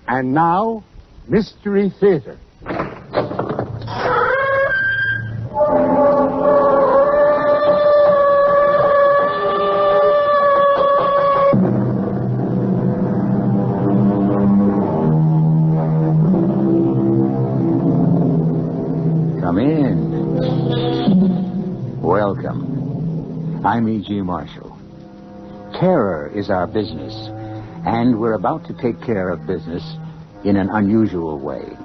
And now, Mystery Theater. Come in. Welcome. I'm E.G. Marshall. Terror is our business, and we're about to take care of business in an unusual way.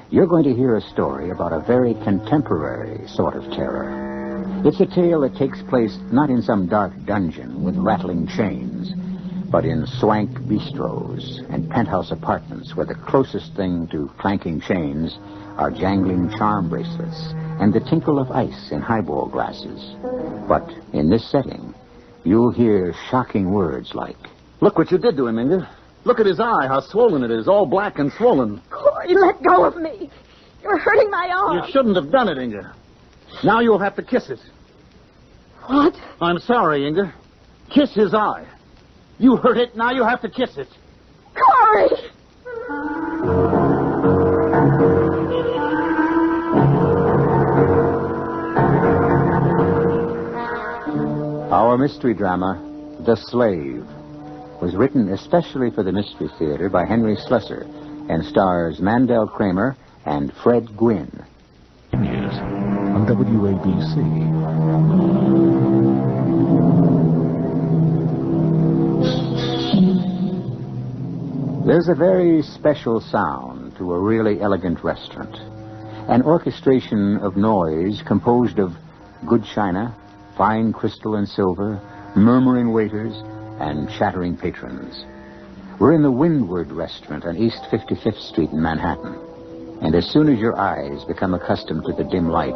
You're going to hear a story about a very contemporary sort of terror. It's a tale that takes place not in some dark dungeon with rattling chains, but in swank bistros and penthouse apartments where the closest thing to clanking chains are jangling charm bracelets and the tinkle of ice in highball glasses. But in this setting, you'll hear shocking words like, "Look what you did to him, Inga. Look at his eye, how swollen it is, all black and swollen." Corey, let go of me. You're hurting my arm. You shouldn't have done it, Inga. Now you'll have to kiss it. What? I'm sorry, Inga. Kiss his eye. You hurt it, now you have to kiss it. Corey! Our mystery drama, The Slave, was written especially for the Mystery Theater by Henry Slessor and stars Mandel Kramer and Fred Gwynne. News on WABC. There's a very special sound to a really elegant restaurant. An orchestration of noise composed of good china, fine crystal and silver, murmuring waiters, and chattering patrons. We're in the Windward Restaurant on East 55th Street in Manhattan. And as soon as your eyes become accustomed to the dim light,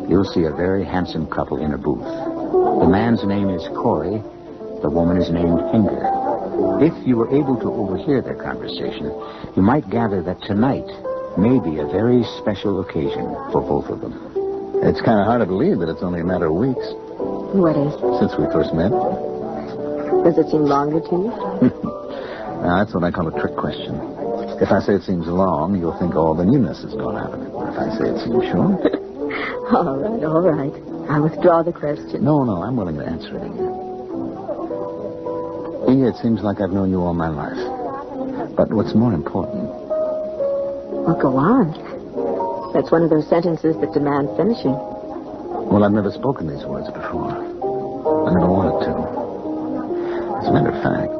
you'll see a very handsome couple in a booth. The man's name is Corey. The woman is named Inger. If you were able to overhear their conversation, you might gather that tonight may be a very special occasion for both of them. It's kind of hard to believe that it's only a matter of weeks. What is? Since we first met. Does it seem longer to you? Now, that's what I call a trick question. If I say it seems long, you'll think all the newness is gone out of it. If I say it seems short... All right. I withdraw the question. No, I'm willing to answer it, Inga. Inga, it seems like I've known you all my life. But what's more important... Well, go on. That's one of those sentences that demand finishing. Well, I've never spoken these words before. I never wanted to. As a matter of fact...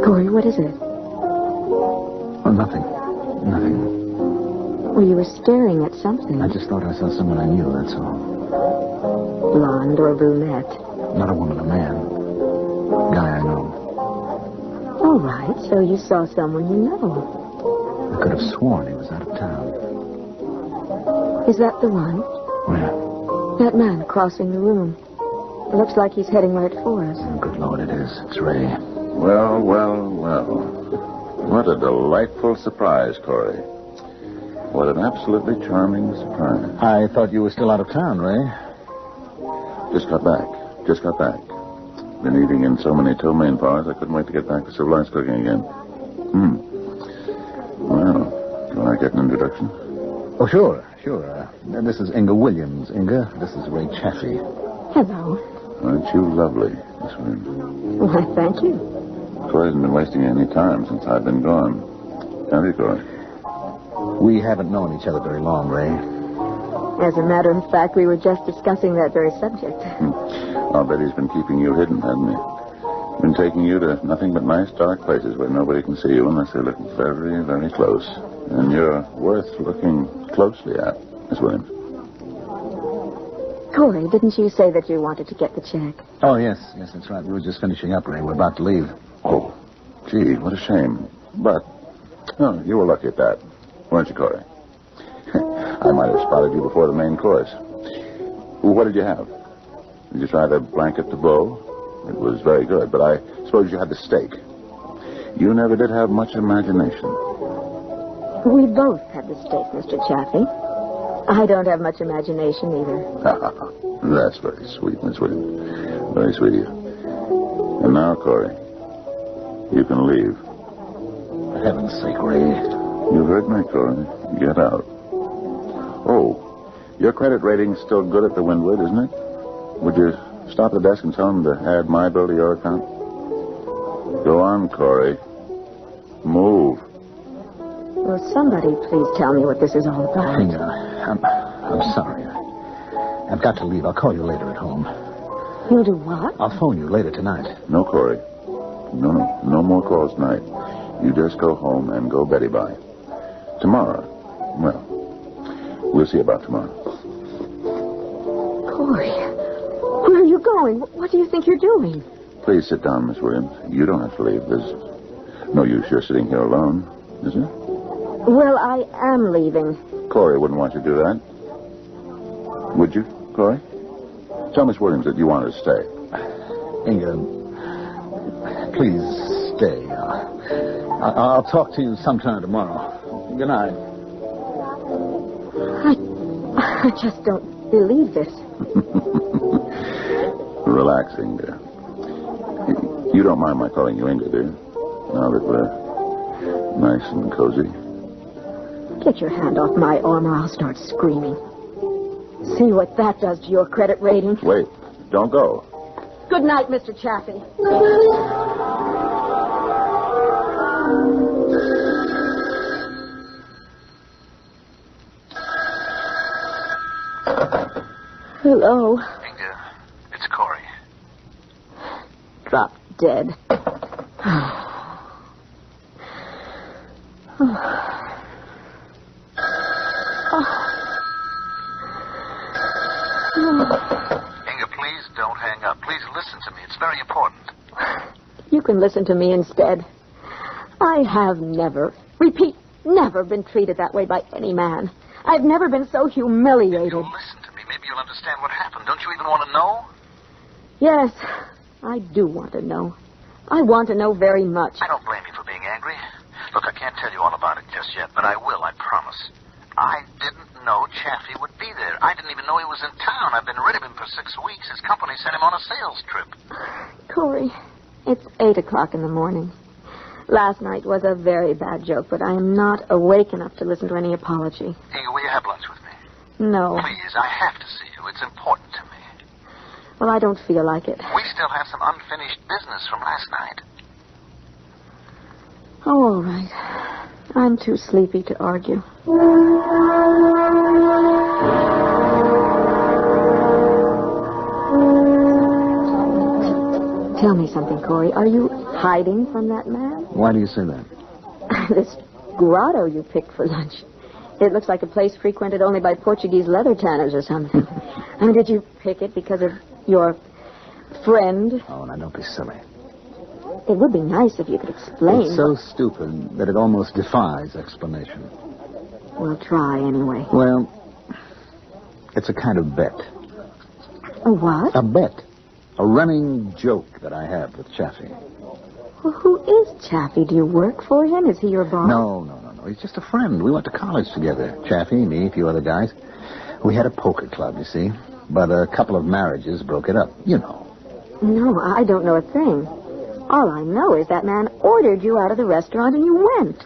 Corey, what is it? Oh, nothing. Well, you were staring at something. I just thought I saw someone I knew, that's all. Blonde or brunette? Not a woman, a man. Guy I know. All right, so you saw someone you know. I could have sworn he was out of town. Is that the one? Where? That man crossing the room. It looks like he's heading right for us. Oh, good Lord, it is. It's Ray. Well. What a delightful surprise, Corey. What an absolutely charming surprise. I thought you were still out of town, Ray. Just got back. Been eating in so many ptomaine bars, I couldn't wait to get back to civilized cooking again. Well, can I get an introduction? Oh, sure. This is Inga Williams, Inga. This is Ray Chaffee. Hello. Aren't you lovely, Miss Williams? Why, thank you. Corey hasn't been wasting any time since I've been gone. Have you, Corey? We haven't known each other very long, Ray. As a matter of fact, we were just discussing that very subject. I'll bet he's been keeping you hidden, hasn't he? Been taking you to nothing but nice dark places where nobody can see you unless they look very, very close. And you're worth looking closely at, Miss Williams. Corey, didn't you say that you wanted to get the check? Oh, yes, that's right. We were just finishing up, Ray. We're about to leave. Oh, gee, what a shame. But, you were lucky at that, weren't you, Corey? I might have spotted you before the main course. What did you have? Did you try the blanket to bow? It was very good, but I suppose you had the steak. You never did have much imagination. We both had the steak, Mr. Chaffee. I don't have much imagination either. That's very sweet, Miss Williams. Very sweet of you. And now, Corey, you can leave. heaven's sake, Ray. You heard me, Corey. Get out. Oh, your credit rating's still good at the Windward, isn't it? Would you stop at the desk and tell them to add my bill to your account? Go on, Corey. Move. Will somebody please tell me what this is all about? I'm sorry. I've got to leave. I'll call you later at home. You'll do what? I'll phone you later tonight. No, Corey. No more calls tonight. You just go home and go Betty by. Tomorrow, well, we'll see about tomorrow. Corey, where are you going? What do you think you're doing? Please sit down, Miss Williams. You don't have to leave. There's no use you're sitting here alone, is there? Well, I am leaving. Corey wouldn't want you to do that. Would you, Corey? Tell Miss Williams that you want her to stay. Inga, please stay. I'll talk to you sometime tomorrow. Good night. I just don't believe this. Relax, Inga. You don't mind my calling you Inga, do you? Now that we're nice and cozy. Get your hand off my arm or I'll start screaming. See what that does to your credit rating. Wait, don't go. Good night, Mr. Chaffee. Hello. Inga, it's Corey. Drop dead. Inga, please don't hang up. Please listen to me. It's very important. You can listen to me instead. I have never, repeat, never been treated that way by any man. I've never been so humiliated. If you'll listen to me, maybe you'll understand what happened. Don't you even want to know? Yes, I do want to know. I want to know very much. I don't blame you for being angry. Look, I can't tell you all about it just yet, but I will, I promise. I didn't know Chaffee would be there. I didn't even know he was in town. I've been rid of him for 6 weeks. His company sent him on a sales trip. Corey, it's 8 o'clock in the morning. Last night was a very bad joke, but I am not awake enough to listen to any apology. Inga, will you have lunch with me? No. Please, I have to see you. It's important to me. Well, I don't feel like it. We still have some unfinished business from last night. Oh, all right. I'm too sleepy to argue. Tell me something, Corey. Are you hiding from that man? Why do you say that? This grotto you picked for lunch. It looks like a place frequented only by Portuguese leather tanners or something. I mean, did you pick it because of your friend? Oh, now don't be silly. It would be nice if you could explain. It's so stupid that it almost defies explanation. We'll try anyway. Well, it's a kind of bet. A what? A bet. A running joke that I have with Chaffee. Well, who is Chaffee? Do you work for him? Is he your boss? No. He's just a friend. We went to college together. Chaffee, me, a few other guys. We had a poker club, you see. But a couple of marriages broke it up. You know. No, I don't know a thing. All I know is that man ordered you out of the restaurant and you went.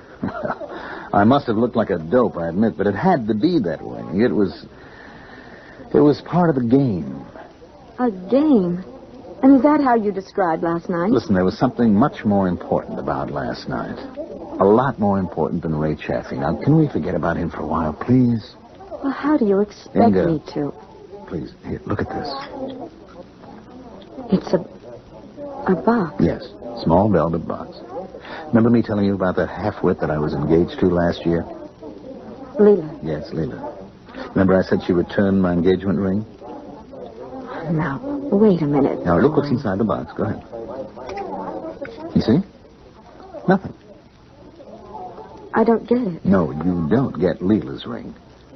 I must have looked like a dope, I admit, but it had to be that way. It was part of the game. A game? And is that how you described last night? Listen, there was something much more important about last night. A lot more important than Ray Chaffee. Now, can we forget about him for a while, please? Well, how do you expect Inga, me to? Please, here, look at this. It's a box. Yes, small velvet box. Remember me telling you about that half-wit that I was engaged to last year? Leela. Yes, Leela. Remember I said she returned my engagement ring? Now, wait a minute. Now, look what's inside the box. Go ahead. You see? Nothing. I don't get it. No, you don't get Leela's ring.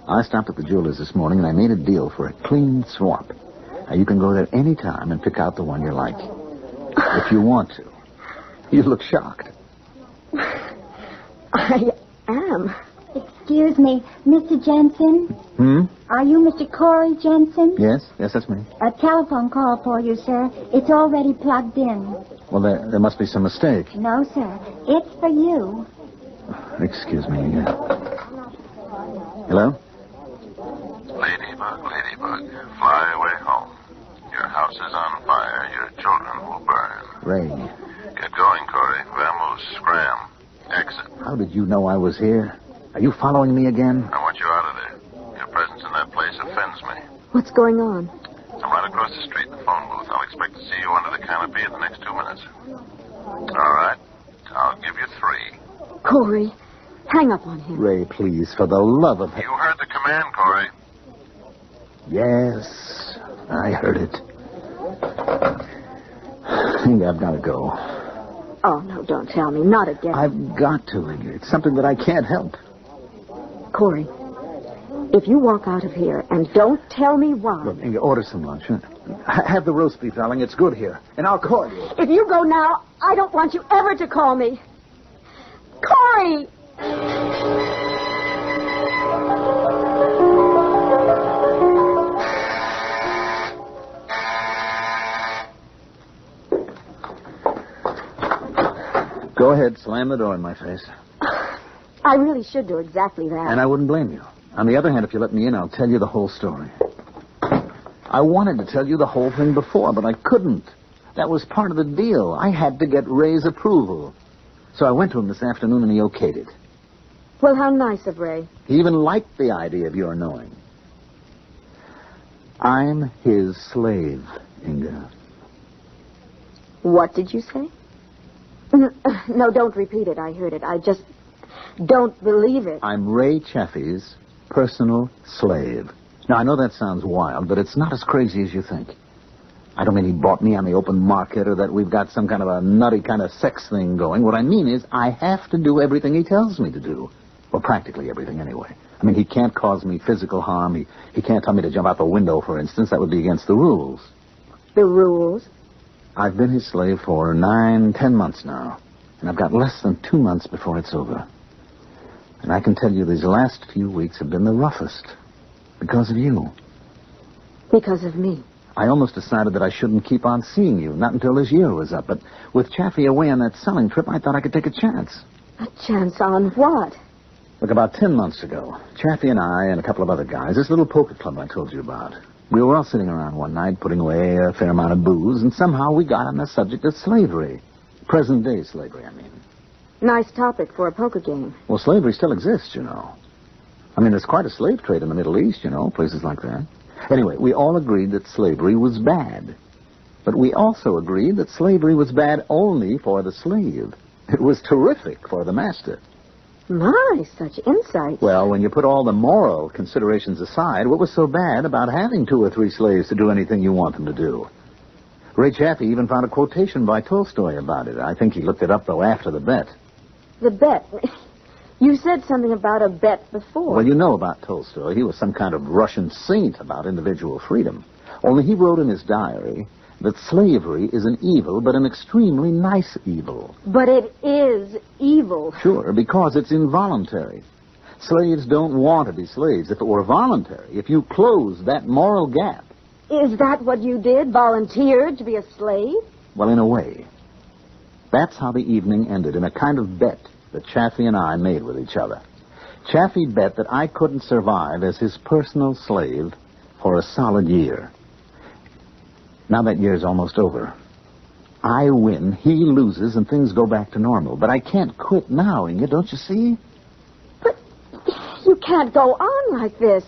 I stopped at the jeweler's this morning and I made a deal for a clean swap. Now, you can go there any time and pick out the one you like. If you want to. You look shocked. I am. Excuse me, Mr. Jensen? Are you Mr. Corey Jensen? Yes, that's me. A telephone call for you, sir. It's already plugged in. Well, there must be some mistake. No, sir. It's for you. Excuse me. Hello? Ladybug, fly away home. Your house is on fire. Your children will burn. Ray. Get going, Corey. Vamos, scram. Exit. How did you know I was here? Are you following me again? I want you out of there. Your presence in that place offends me. What's going on? I'm right across the street in the phone booth. I'll expect to see you under the canopy in the next 2 minutes. All right. I'll give you 3. Corey, hang up on him. Ray, please, for the love of... You heard the command, Corey. Yes, I heard it. I think I've got to go. Oh, no, don't tell me. Not again. I've got to. It's something that I can't help. Corey, if you walk out of here and don't tell me why... Look, order some lunch. Huh? Have the roast beef, darling. It's good here. And I'll call you. If you go now, I don't want you ever to call me. Corey! Go ahead, slam the door in my face. I really should do exactly that. And I wouldn't blame you. On the other hand, if you let me in, I'll tell you the whole story. I wanted to tell you the whole thing before, but I couldn't. That was part of the deal. I had to get Ray's approval. So I went to him this afternoon and he okayed it. Well, how nice of Ray. He even liked the idea of your knowing. I'm his slave, Inga. What did you say? No, don't repeat it. I heard it. I just don't believe it. I'm Ray Chaffee's personal slave. Now, I know that sounds wild, but it's not as crazy as you think. I don't mean he bought me on the open market or that we've got some kind of a nutty kind of sex thing going. What I mean is I have to do everything he tells me to do. Well, practically everything anyway. I mean, he can't cause me physical harm. He can't tell me to jump out the window, for instance. That would be against the rules. The rules? I've been his slave for 9-10 months now, and I've got less than 2 months before it's over. And I can tell you these last few weeks have been the roughest because of you. Because of me? I almost decided that I shouldn't keep on seeing you, not until this year was up. But with Chaffee away on that selling trip, I thought I could take a chance. A chance on what? Look, about 10 months ago, Chaffee and I and a couple of other guys, this little poker club I told you about, we were all sitting around one night putting away a fair amount of booze, and somehow we got on the subject of slavery. Present-day slavery, I mean. Nice topic for a poker game. Well, slavery still exists, you know. I mean, there's quite a slave trade in the Middle East, you know, places like that. Anyway, we all agreed that slavery was bad. But we also agreed that slavery was bad only for the slave. It was terrific for the master. My, such insight. Well, when you put all the moral considerations aside, what was so bad about having 2 or 3 slaves to do anything you want them to do? Ray Chaffee even found a quotation by Tolstoy about it. I think he looked it up, though, after the bet. The bet? You said something about a bet before. Well, you know about Tolstoy. He was some kind of Russian saint about individual freedom. Only he wrote in his diary that slavery is an evil, but an extremely nice evil. But it is evil. Sure, because it's involuntary. Slaves don't want to be slaves. If it were voluntary, if you closed that moral gap... Is that what you did? Volunteered to be a slave? Well, in a way. That's how the evening ended, in a kind of bet that Chaffee and I made with each other. Chaffee bet that I couldn't survive as his personal slave for a solid year. Now that year's almost over. I win, he loses, and things go back to normal. But I can't quit now, Inga, don't you see? But you can't go on like this.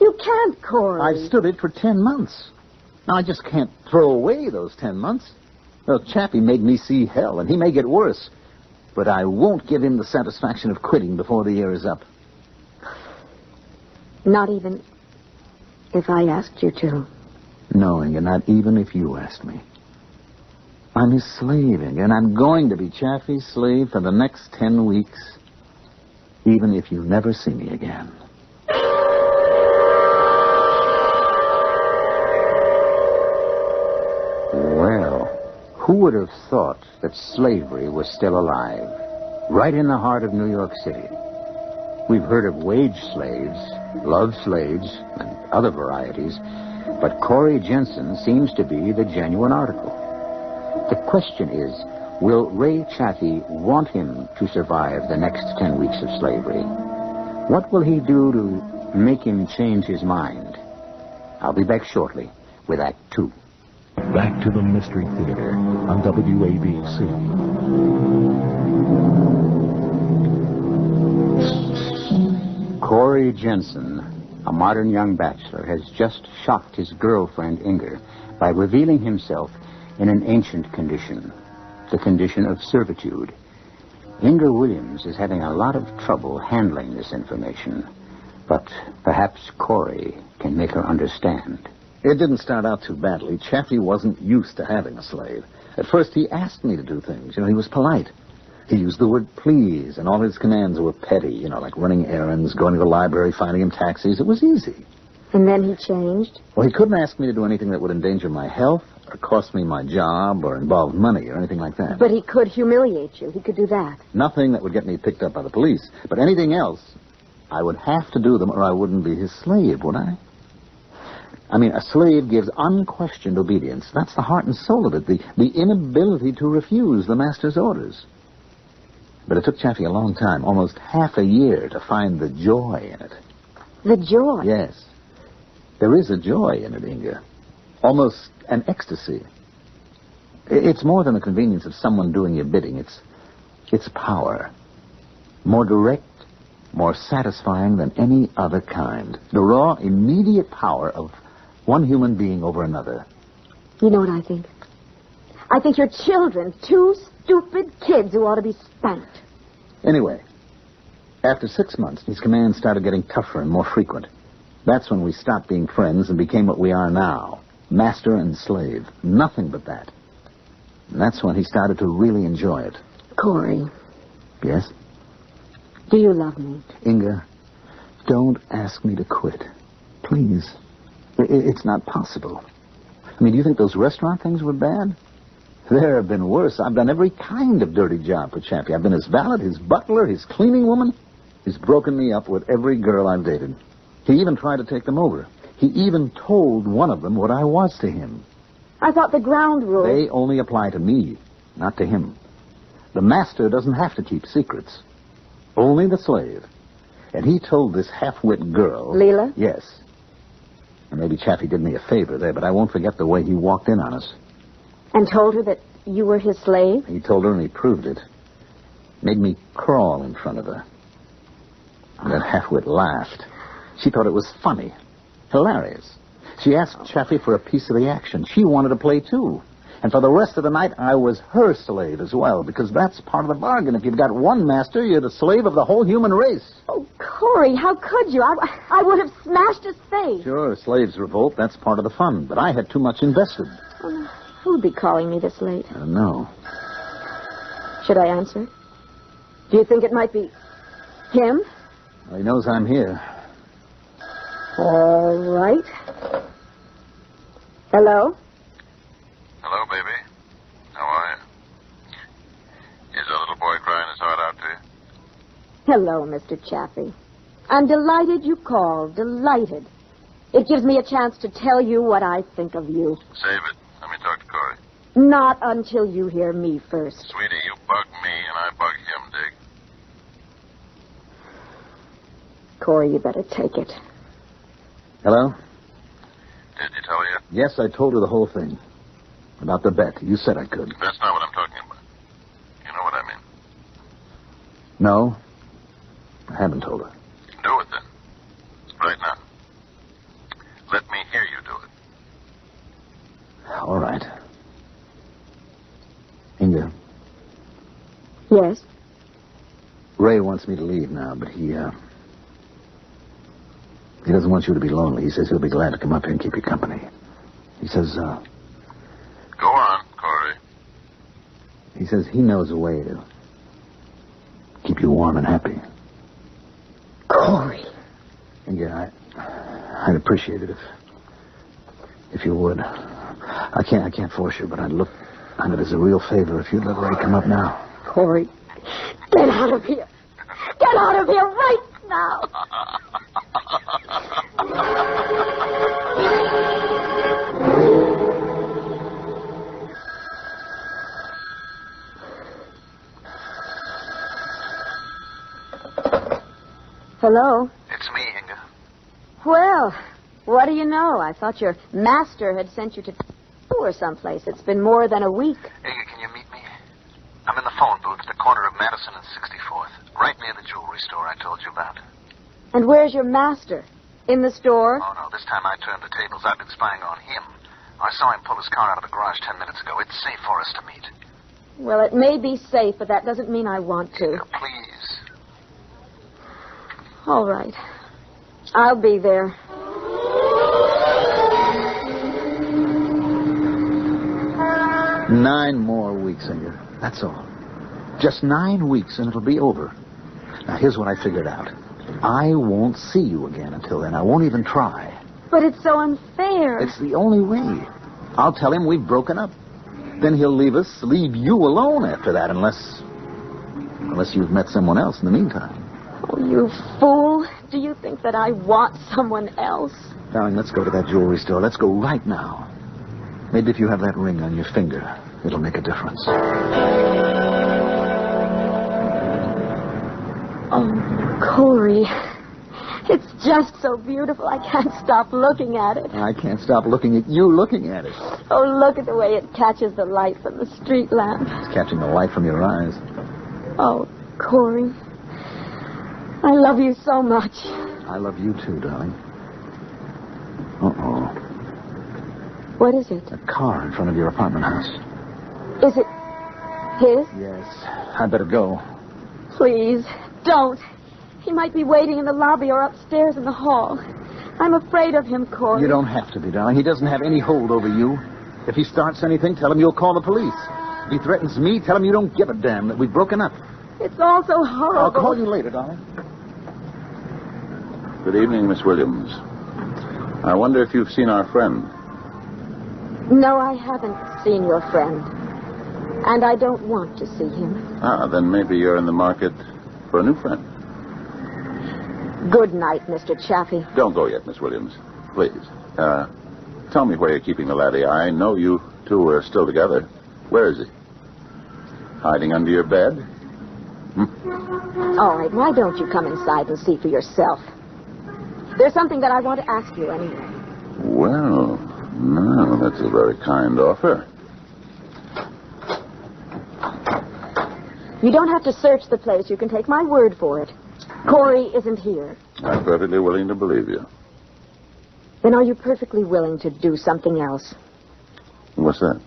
You can't, Corey. I've stood it for 10 months. Now, I just can't throw away those 10 months. Well, Chaffee made me see hell, and he may get worse. But I won't give him the satisfaction of quitting before the year is up. Not even if I asked you to? No, Inga, not even if you asked me. I'm his slave, Inga, and I'm going to be Chaffee's slave for the next 10 weeks, even if you never see me again. Well, who would have thought that slavery was still alive, right in the heart of New York City? We've heard of wage slaves, love slaves, and other varieties, but Corey Jensen seems to be the genuine article. The question is, Will Ray Chaffee want him to survive the next 10 weeks of slavery? What will he do to make him change his mind? I'll be back shortly with Act 2. Back to the Mystery Theater on WABC. Corey Jensen, a modern young bachelor, has just shocked his girlfriend Inger by revealing himself in an ancient condition, the condition of servitude. Inger Williams is having a lot of trouble handling this information, but perhaps Corey can make her understand. It didn't start out too badly. Chaffee wasn't used to having a slave. At first, he asked me to do things. He was polite. He used the word please, and all his commands were petty, like running errands, going to the library, finding him taxis. It was easy. And then he changed? Well, he couldn't ask me to do anything that would endanger my health or cost me my job or involve money or anything like that. But he could humiliate you. He could do that. Nothing that would get me picked up by the police. But anything else, I would have to do them or I wouldn't be his slave, would I? A slave gives unquestioned obedience. That's the heart and soul of it, the inability to refuse the master's orders. But it took Chaffee a long time, almost half a year, to find the joy in it. The joy? Yes. There is a joy in it, Inga. Almost an ecstasy. It's more than the convenience of someone doing your bidding. It's power. More direct, more satisfying than any other kind. The raw, immediate power of one human being over another. You know what I think? I think you're children, 2 stupid kids who ought to be spanked. Anyway, after 6 months, these commands started getting tougher and more frequent. That's when we stopped being friends and became what we are now. Master and slave. Nothing but that. And that's when he started to really enjoy it. Corey. Yes? Do you love me? Inga, don't ask me to quit. Please. It's not possible. Do you think those restaurant things were bad? There have been worse. I've done every kind of dirty job for Chaffee. I've been his valet, his butler, his cleaning woman. He's broken me up with every girl I've dated. He even tried to take them over. He even told one of them what I was to him. I thought the ground rules... They only apply to me, not to him. The master doesn't have to keep secrets. Only the slave. And he told this half-wit girl... Leela? Yes. And maybe Chaffee did me a favor there, but I won't forget the way he walked in on us. And told her that you were his slave? He told her and he proved it. Made me crawl in front of her. And that half-wit laughed. She thought it was funny. Hilarious. She asked Chaffee for a piece of the action. She wanted to play, too. And for the rest of the night, I was her slave as well, because that's part of the bargain. If you've got one master, you're the slave of the whole human race. Oh, Corey, how could you? I would have smashed his face. Sure, slaves revolt. That's part of the fun. But I had too much invested. Oh, no. Who'd be calling me this late? I don't know. Should I answer? Do you think it might be him? Well, he knows I'm here. All right. Hello? Hello, baby. How are you? Is the little boy crying his heart out to you? Hello, Mr. Chaffee. I'm delighted you called. Delighted. It gives me a chance to tell you what I think of you. Save it. Let me talk to Corey. Not until you hear me first. Sweetie, you bug me and I bug him, Dig. Corey, you better take it. Hello? Did you tell you? Yes, I told her the whole thing. About the bet. You said I could. That's not what I'm talking about. You know what I mean. No, I haven't told her. Do it then. Right now. Let me hear you do it. All right. Inga. Yes? Ray wants me to leave now, but he doesn't want you to be lonely. He says he'll be glad to come up here and keep you company. He says, Go on, Corey. He says he knows a way to keep you warm and happy. Corey. Inga, I'd appreciate it if you would. I can't force you, but I'd look on it as a real favor if you'd let Ray come up now. Corey, get out of here. Get out of here right now. Hello? It's me, Inga. Well, what do you know? I thought your master had sent you to or someplace. It's been more than a week. Inga, can you meet me? I'm in the phone booth at the corner of Madison and 64th, right near the jewelry store I told you about. And where's your master? In the store? Oh, no, this time I turned the tables. I've been spying on him. I saw him pull his car out of the garage 10 minutes ago. It's safe for us to meet. Well, it may be safe, but that doesn't mean I want to. Inga, please. All right. I'll be there. Nine more weeks, Inga. That's all. Just 9 weeks, and it'll be over. Now, here's what I figured out. I won't see you again until then. I won't even try. But it's so unfair. It's the only way. I'll tell him we've broken up. Then he'll leave you alone after that, unless you've met someone else in the meantime. Oh, you fool. Do you think that I want someone else? Darling, let's go to that jewelry store. Let's go right now. Maybe if you have that ring on your finger, it'll make a difference. Oh, Corey. It's just so beautiful. I can't stop looking at it. I can't stop looking at you looking at it. Oh, look at the way it catches the light from the street lamp. It's catching the light from your eyes. Oh, Corey. I love you so much. I love you too, darling. Uh-oh. What is it? A car in front of your apartment house. Is it his? Yes. I'd better go. Please, don't. He might be waiting in the lobby or upstairs in the hall. I'm afraid of him, Corey. You don't have to be, darling. He doesn't have any hold over you. If he starts anything, tell him you'll call the police. If he threatens me, tell him you don't give a damn, that we've broken up. It's all so horrible. I'll call you later, darling. Good evening, Miss Williams. I wonder if you've seen our friend. No, I haven't seen your friend. And I don't want to see him. Then maybe you're in the market for a new friend. Good night, Mr. Chaffee. Don't go yet, Miss Williams. Please. Tell me where you're keeping the laddie. I know you two are still together. Where is he? Hiding under your bed? All right, why don't you come inside and see for yourself? There's something that I want to ask you anyway. Well, no, that's a very kind offer. You don't have to search the place. You can take my word for it. Corey isn't here. I'm perfectly willing to believe you. Then are you perfectly willing to do something else? What's that?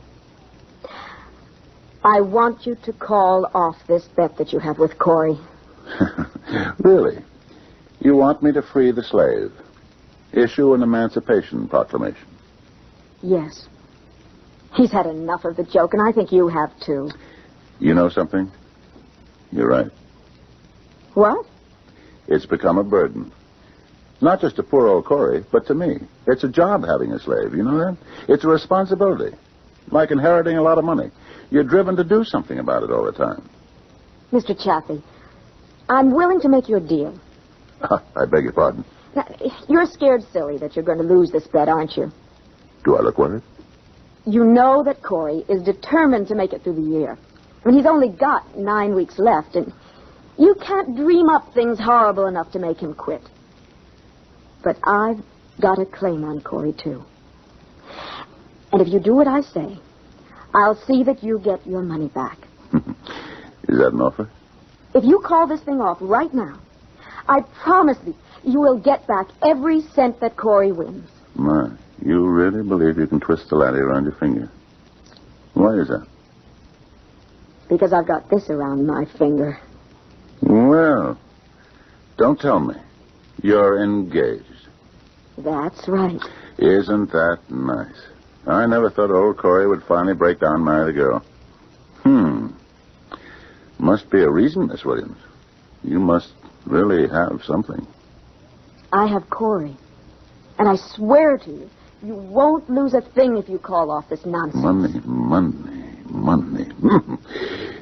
I want you to call off this bet that you have with Corey. Really? You want me to free the slave? Issue an emancipation proclamation? Yes. He's had enough of the joke, and I think you have too. You know something? You're right. What? It's become a burden. Not just to poor old Corey, but to me. It's a job having a slave, you know that? It's a responsibility. Like inheriting a lot of money. You're driven to do something about it all the time. Mr. Chaffee, I'm willing to make you a deal. I beg your pardon. Now, you're scared silly that you're going to lose this bet, aren't you? Do I look worried? You know that Corey is determined to make it through the year. I mean, he's only got 9 weeks left, and you can't dream up things horrible enough to make him quit. But I've got a claim on Corey, too. And if you do what I say, I'll see that you get your money back. Is that an offer? If you call this thing off right now, I promise you will get back every cent that Corey wins. My, you really believe you can twist the laddie around your finger? Why is that? Because I've got this around my finger. Well, don't tell me. You're engaged. That's right. Isn't that nice? I never thought old Corey would finally break down and marry the girl. Must be a reason, Miss Williams. You must really have something. I have Corey. And I swear to you, you won't lose a thing if you call off this nonsense. Money.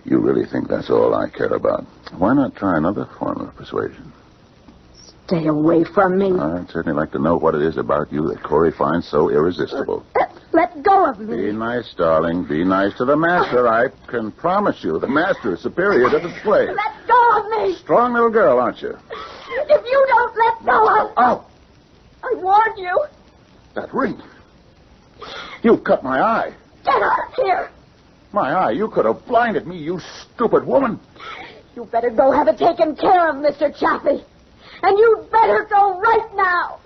You really think that's all I care about? Why not try another form of persuasion? Stay away from me. I'd certainly like to know what it is about you that Corey finds so irresistible. Let go of me. Be nice, darling. Be nice to the master. I can promise you the master is superior to the slave. Let go of me. Strong little girl, aren't you? If you No, Ow! I warned you. That ring. You cut my eye. Get out of here. My eye, you could have blinded me, you stupid woman. You better go have it taken care of, Mr. Chaffee. And you'd better go right now.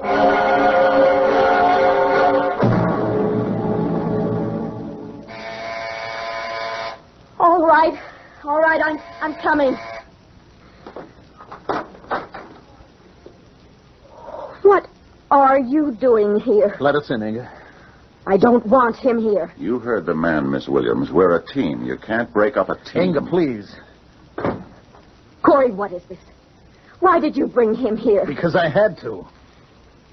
All right, I'm coming. What are you doing here? Let us in, Inga. I don't want him here. You heard the man, Miss Williams. We're a team. You can't break up a team. Inga, please. Corey, what is this? Why did you bring him here? Because I had to.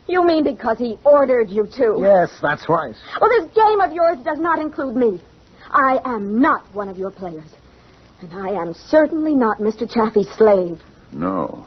You mean because he ordered you to? Yes, that's right. Well, this game of yours does not include me. I am not one of your players. And I am certainly not Mr. Chaffee's slave. No.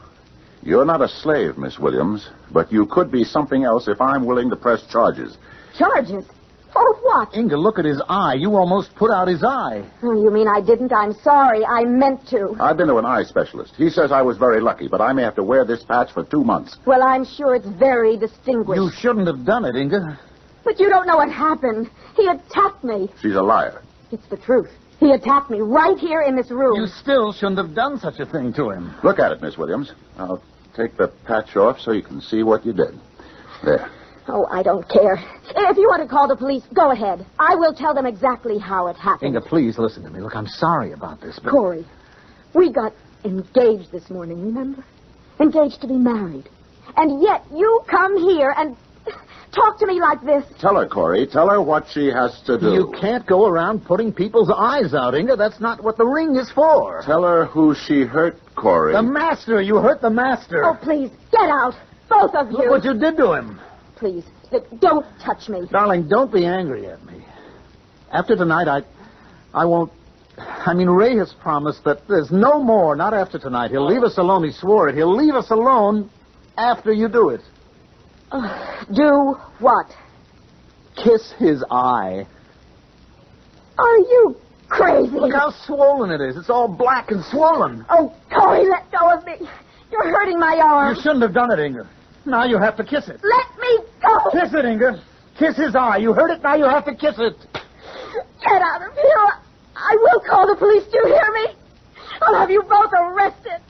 You're not a slave, Miss Williams, but you could be something else if I'm willing to press charges. Charges? For what? Inga, look at his eye. You almost put out his eye. Oh, you mean I didn't? I'm sorry. I meant to. I've been to an eye specialist. He says I was very lucky, but I may have to wear this patch for 2 months. Well, I'm sure it's very distinguished. You shouldn't have done it, Inga. But you don't know what happened. He attacked me. She's a liar. It's the truth. He attacked me right here in this room. You still shouldn't have done such a thing to him. Look at it, Miss Williams. I'll take the patch off so you can see what you did. There. Oh, I don't care. If you want to call the police, go ahead. I will tell them exactly how it happened. Inga, please listen to me. Look, I'm sorry about this, but... Corey, we got engaged this morning, remember? Engaged to be married. And yet you come here and talk to me like this. Tell her, Corey. Tell her what she has to do. You can't go around putting people's eyes out, Inga. That's not what the ring is for. Tell her who she hurt, Corey. The master. You hurt the master. Oh, please, get out. Both of you. Look what you did to him. Please, don't touch me. Darling, don't be angry at me. After tonight, I won't... I mean, Ray has promised that there's no more, not after tonight. He'll leave us alone. He swore it. He'll leave us alone after you do it. Do what? Kiss his eye. Are you crazy? Look how swollen it is. It's all black and swollen. Oh, Corey, let go of me. You're hurting my arm. You shouldn't have done it, Inga. Now you have to kiss it. Let me go. Kiss it, Inga. Kiss his eye. You heard it. Now you have to kiss it. Get out of here. I will call the police. Do you hear me? I'll have you both arrested.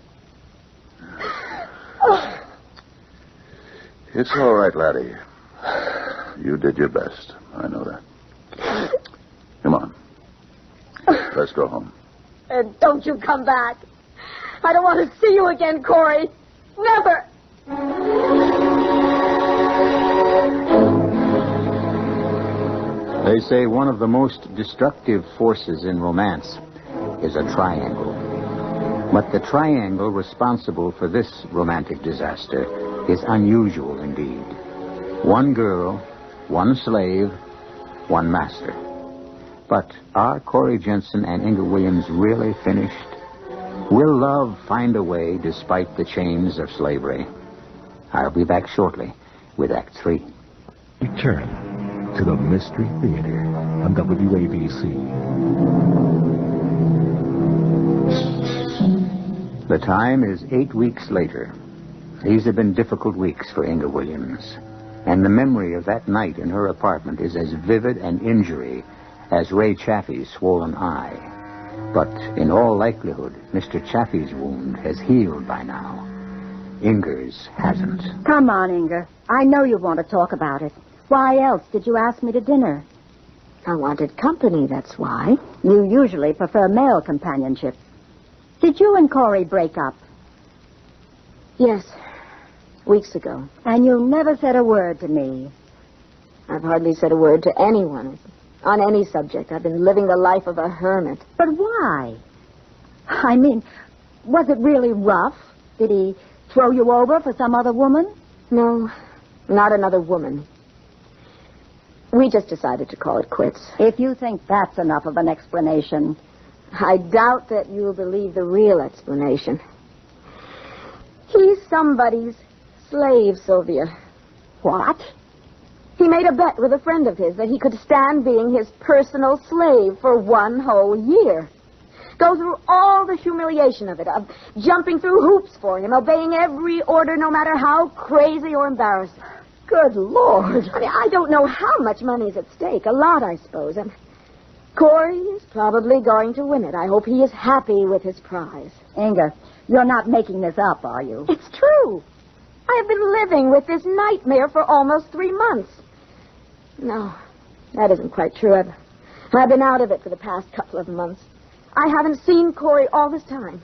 It's all right, laddie. You did your best. I know that. Come on. Let's go home. And don't you come back. I don't want to see you again, Corey. Never. They say one of the most destructive forces in romance is a triangle. But the triangle responsible for this romantic disaster is unusual indeed. One girl, one slave, one master. But are Corey Jensen and Inga Williams really finished? Will love find a way despite the chains of slavery? I'll be back shortly with Act 3. Return to the Mystery Theater on WABC. The time is 8 weeks later. These have been difficult weeks for Inga Williams. And the memory of that night in her apartment is as vivid an injury as Ray Chaffee's swollen eye. But in all likelihood, Mr. Chaffee's wound has healed by now. Inga's hasn't. Come on, Inga. I know you want to talk about it. Why else did you ask me to dinner? I wanted company, that's why. You usually prefer male companionship. Did you and Corey break up? Yes, weeks ago. And you never said a word to me. I've hardly said a word to anyone on any subject. I've been living the life of a hermit. But why? I mean, was it really rough? Did he throw you over for some other woman? No, not another woman. We just decided to call it quits. If you think that's enough of an explanation. I doubt that you'll believe the real explanation. He's somebody's slave, Sylvia. What? He made a bet with a friend of his that he could stand being his personal slave for 1 whole year. Go through all the humiliation of it, of jumping through hoops for him, obeying every order no matter how crazy or embarrassing. Good Lord. I mean, I don't know how much money is at stake. A lot, I suppose. And Corey is probably going to win it. I hope he is happy with his prize. Inga, you're not making this up, are you? It's true. I have been living with this nightmare for almost 3 months. No, that isn't quite true. I've been out of it for the past couple of months. I haven't seen Corey all this time.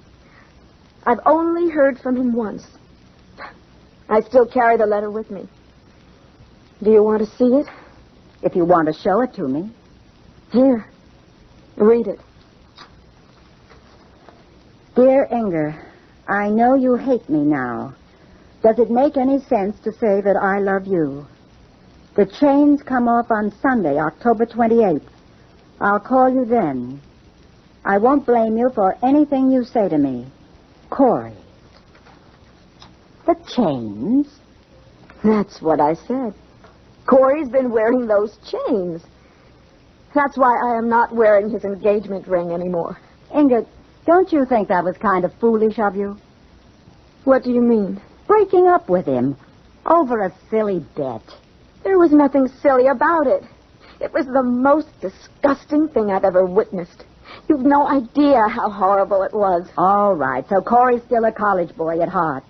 I've only heard from him once. I still carry the letter with me. Do you want to see it? If you want to show it to me. Here. Read it. Dear Inger, I know you hate me now. Does it make any sense to say that I love you? The chains come off on Sunday, October 28th. I'll call you then. I won't blame you for anything you say to me. Corey. The chains? That's what I said. Corey's been wearing those chains. That's why I am not wearing his engagement ring anymore. Inga, don't you think that was kind of foolish of you? What do you mean? Breaking up with him over a silly bet. There was nothing silly about it. It was the most disgusting thing I've ever witnessed. You've no idea how horrible it was. All right, so Corey's still a college boy at heart.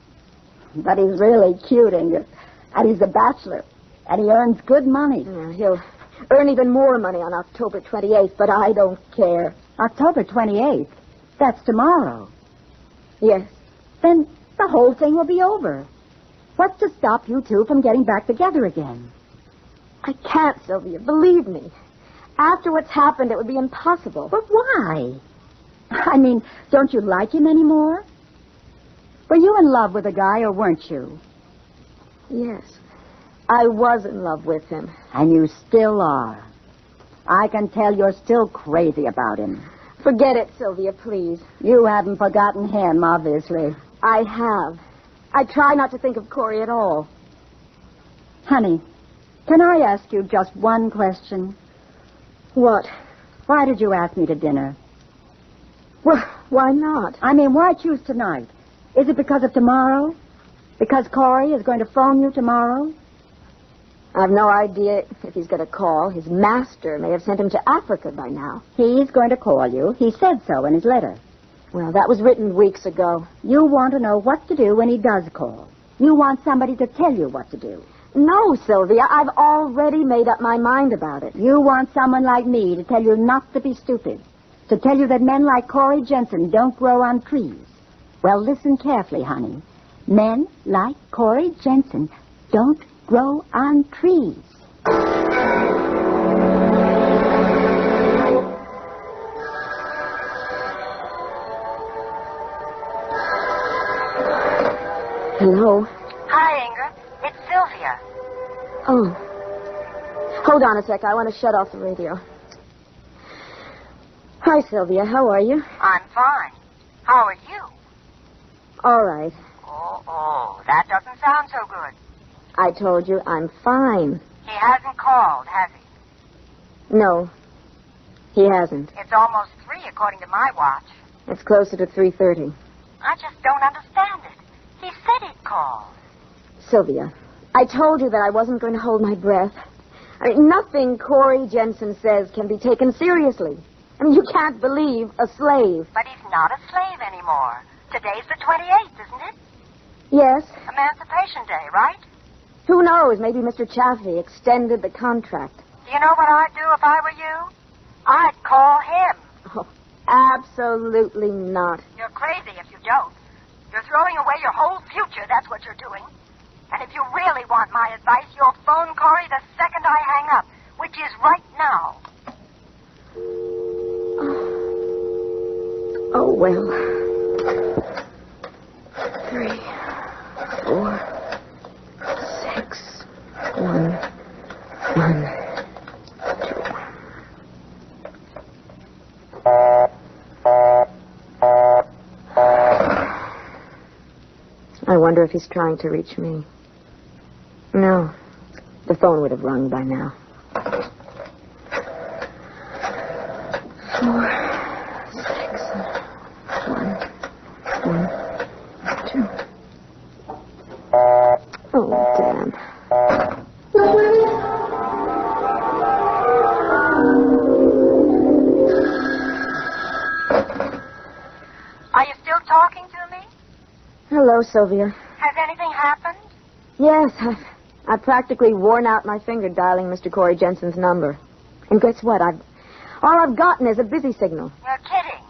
But he's really cute, Inga. And he's a bachelor. And he earns good money. Yeah, he'll earn even more money on October 28th, but I don't care. October 28th? That's tomorrow. Yes. Then the whole thing will be over. What's to stop you two from getting back together again? I can't, Sylvia. Believe me. After what's happened, it would be impossible. But why? I mean, don't you like him anymore? Were you in love with a guy or weren't you? Yes. I was in love with him. And you still are. I can tell you're still crazy about him. Forget it, Sylvia, please. You haven't forgotten him, obviously. I have. I try not to think of Corey at all. Honey, can I ask you just one question? What? Why did you ask me to dinner? Well, why not? I mean, why choose tonight? Is it because of tomorrow? Because Corey is going to phone you tomorrow? I've no idea if he's going to call. His master may have sent him to Africa by now. He's going to call you. He said so in his letter. Well, that was written weeks ago. You want to know what to do when he does call. You want somebody to tell you what to do. No, Sylvia, I've already made up my mind about it. You want someone like me to tell you not to be stupid. To tell you that men like Corey Jensen don't grow on trees. Well, listen carefully, honey. Men like Corey Jensen don't grow on trees. Hello? Hi, Ingrid. It's Sylvia. Oh. Hold on a sec. I want to shut off the radio. Hi, Sylvia. How are you? I'm fine. How are you? All right. Oh, that doesn't sound so good. I told you I'm fine. He hasn't called, has he? No, he hasn't. It's almost 3 according to my watch. It's closer to 3:30. I just don't understand it. He said he'd call. Sylvia, I told you that I wasn't going to hold my breath. I mean, nothing Corey Jensen says can be taken seriously. I mean, you can't believe a slave. But he's not a slave anymore. Today's the 28th, isn't it? Yes. Emancipation Day, right? Who knows? Maybe Mr. Chaffee extended the contract. Do you know what I'd do if I were you? I'd call him. Oh, absolutely not. You're crazy if you don't. You're throwing away your whole future, that's what you're doing. And if you really want my advice, you'll phone Corey the second I hang up, which is right now. Oh, well. 3, 4, 6, 1, 1, 2. I wonder if he's trying to reach me. No. The phone would have rung by now. 4, 6. Oh, damn. Are you still talking to me? Hello, Sylvia. Has anything happened? Yes, I've practically worn out my finger dialing Mr. Corey Jensen's number. And guess what? All I've gotten is a busy signal. You're kidding.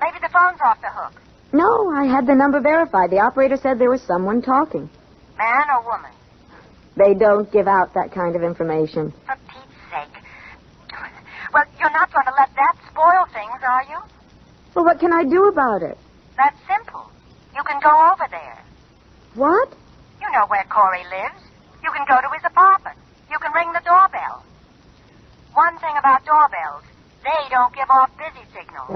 Maybe the phone's off the hook. No, I had the number verified. The operator said there was someone talking. Man or woman? They don't give out that kind of information. For Pete's sake. Well, you're not going to let that spoil things, are you? Well, what can I do about it? That's simple. You can go over there. What? You know where Corey lives. You can go to his apartment. You can ring the doorbell. One thing about doorbells, they don't give off busy signals.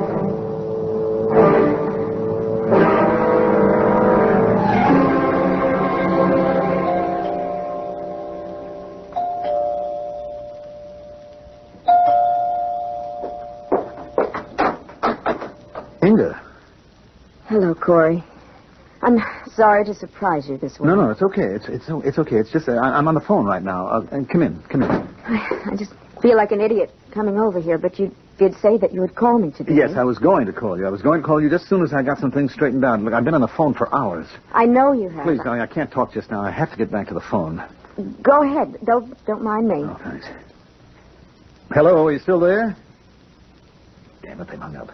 Inga. Hello, Corey. I'm sorry to surprise you this way. No, it's okay. It's okay. It's just I'm on the phone right now. Come in. I just feel like an idiot coming over here, but you did say that you would call me today. Yes, I was going to call you. I was going to call you just as soon as I got some things straightened out. Look, I've been on the phone for hours. I know you have. Please, darling, I can't talk just now. I have to get back to the phone. Go ahead. Don't mind me. Oh, thanks. Hello, are you still there? Damn it, they hung up.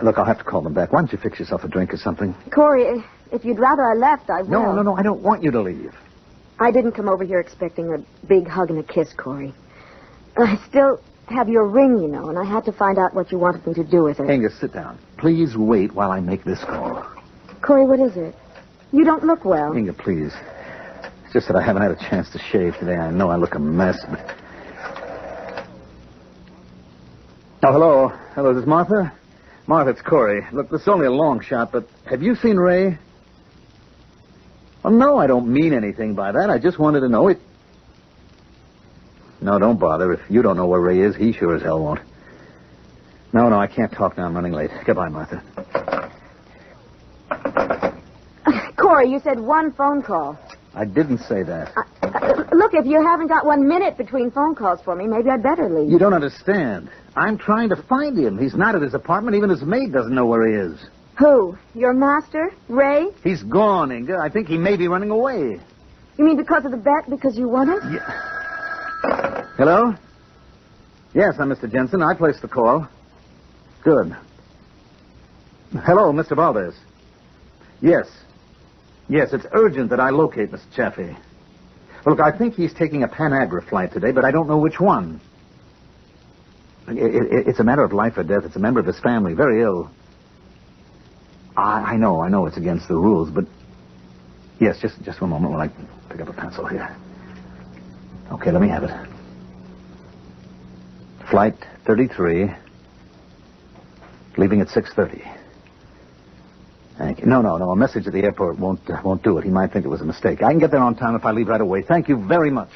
Look, I'll have to call them back. Why don't you fix yourself a drink or something? Corey, if you'd rather I left, I will. No, I don't want you to leave. I didn't come over here expecting a big hug and a kiss, Corey. I still have your ring, you know, and I had to find out what you wanted me to do with it. Angus, sit down. Please wait while I make this call. Corey, what is it? You don't look well. Inga, please. It's just that I haven't had a chance to shave today. I know I look a mess, but... Oh, hello. Hello, is this Martha? Martha, it's Corey. Look, this is only a long shot, but have you seen Ray? Well, no, I don't mean anything by that. I just wanted to know it. No, don't bother. If you don't know where Ray is, he sure as hell won't. No, I can't talk now. I'm running late. Goodbye, Martha. Corey, you said one phone call. I didn't say that. Look, if you haven't got 1 minute between phone calls for me, maybe I'd better leave. You don't understand. I'm trying to find him. He's not at his apartment. Even his maid doesn't know where he is. Who? Your master? Ray? He's gone, Inga. I think he may be running away. You mean because of the bet? Because you won it? Yeah. Hello? Yes, I'm Mr. Jensen. I placed the call. Good. Hello, Mr. Valdez. Yes, it's urgent that I locate Mr. Chaffee. Look, I think he's taking a Pan-Agra flight today, but I don't know which one. It's a matter of life or death. It's a member of his family, very ill. I know it's against the rules, but... Yes, just one moment while I pick up a pencil here. Okay, let me have it. Flight 33, leaving at 6:30. Thank you. No, a message at the airport won't do it. He might think it was a mistake. I can get there on time if I leave right away. Thank you very much.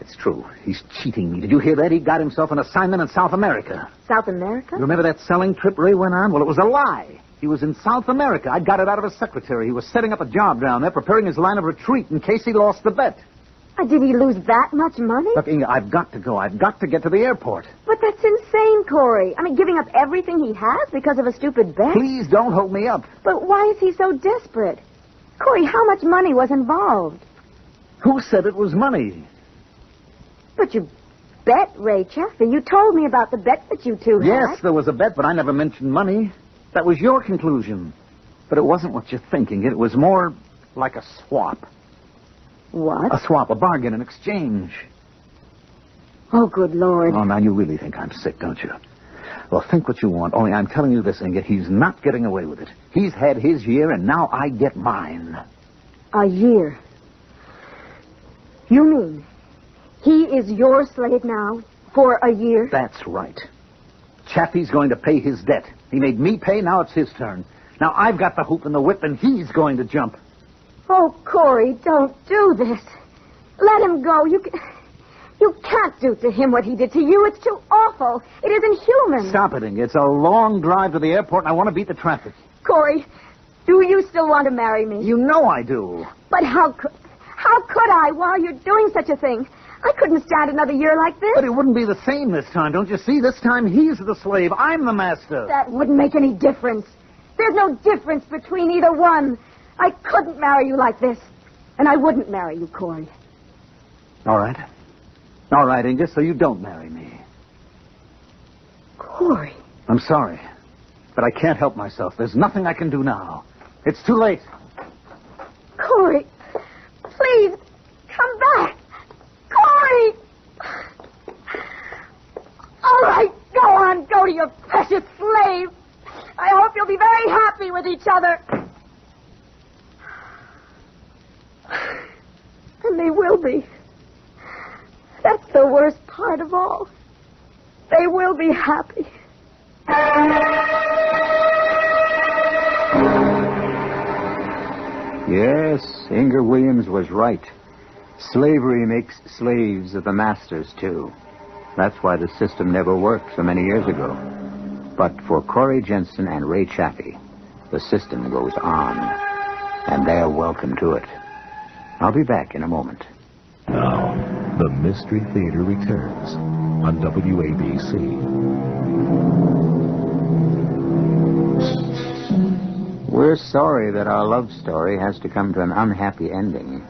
It's true. He's cheating me. Did you hear that? He got himself an assignment in South America. South America? You remember that selling trip Ray went on? Well, it was a lie. He was in South America. I got it out of his secretary. He was setting up a job down there, preparing his line of retreat in case he lost the bet. Did he lose that much money? Look, Inga, I've got to go. I've got to get to the airport. But that's insane, Corey. I mean, giving up everything he has because of a stupid bet? Please don't hold me up. But why is he so desperate? Corey, how much money was involved? Who said it was money? But you bet Ray Chaffee. You told me about the bet that you two had. Yes, there was a bet, but I never mentioned money. That was your conclusion. But it wasn't what you're thinking. It was more like a swap. What? A swap, a bargain, an exchange. Oh, good Lord. Oh, now you really think I'm sick, don't you? Well, think what you want. Only I'm telling you this, Inga, he's not getting away with it. He's had his year, and now I get mine. A year? You mean he is your slave now for a year? That's right. Chaffee's going to pay his debt. He made me pay, now it's his turn. Now I've got the hoop and the whip, and he's going to jump. Oh, Corey, don't do this. Let him go. You can't do to him what he did to you. It's too awful. It isn't human. Stop it, Inga. It's a long drive to the airport, and I want to beat the traffic. Corey, Do you still want to marry me? You know I do. But how could I while you're doing such a thing? I couldn't stand another year like this. But it wouldn't be the same this time, don't you see? This time he's the slave. I'm the master. That wouldn't make any difference. There's no difference between either one. I couldn't marry you like this. And I wouldn't marry you, Corey. All right. All right, and just so you don't marry me. Corey. I'm sorry, but I can't help myself. There's nothing I can do now. It's too late. Corey, please, come back. Corey! All right, go on. Go to your precious slave. I hope you'll be very happy with each other. And they will be. That's the worst part of all. They will be happy. Yes, Inger Williams was right. Slavery makes slaves of the masters, too. That's why the system never worked so many years ago. But for Corey Jensen and Ray Chaffee, the system goes on, and they're welcome to it. I'll be back in a moment. Now, the Mystery Theater returns on WABC. We're sorry that our love story has to come to an unhappy ending.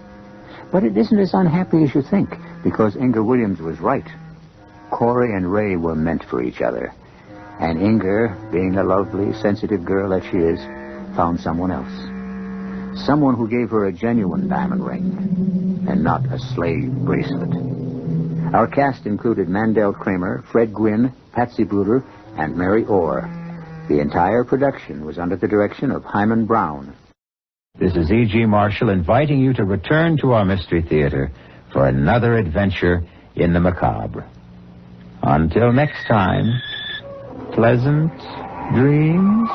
But it isn't as unhappy as you think, because Inger Williams was right. Corey and Ray were meant for each other. And Inger, being the lovely, sensitive girl that she is, found someone else. Someone who gave her a genuine diamond ring, and not a slave bracelet. Our cast included Mandel Kramer, Fred Gwynn, Patsy Bruder, and Mary Orr. The entire production was under the direction of Himan Brown. This is E.G. Marshall inviting you to return to our Mystery Theater for another adventure in the macabre. Until next time, pleasant dreams.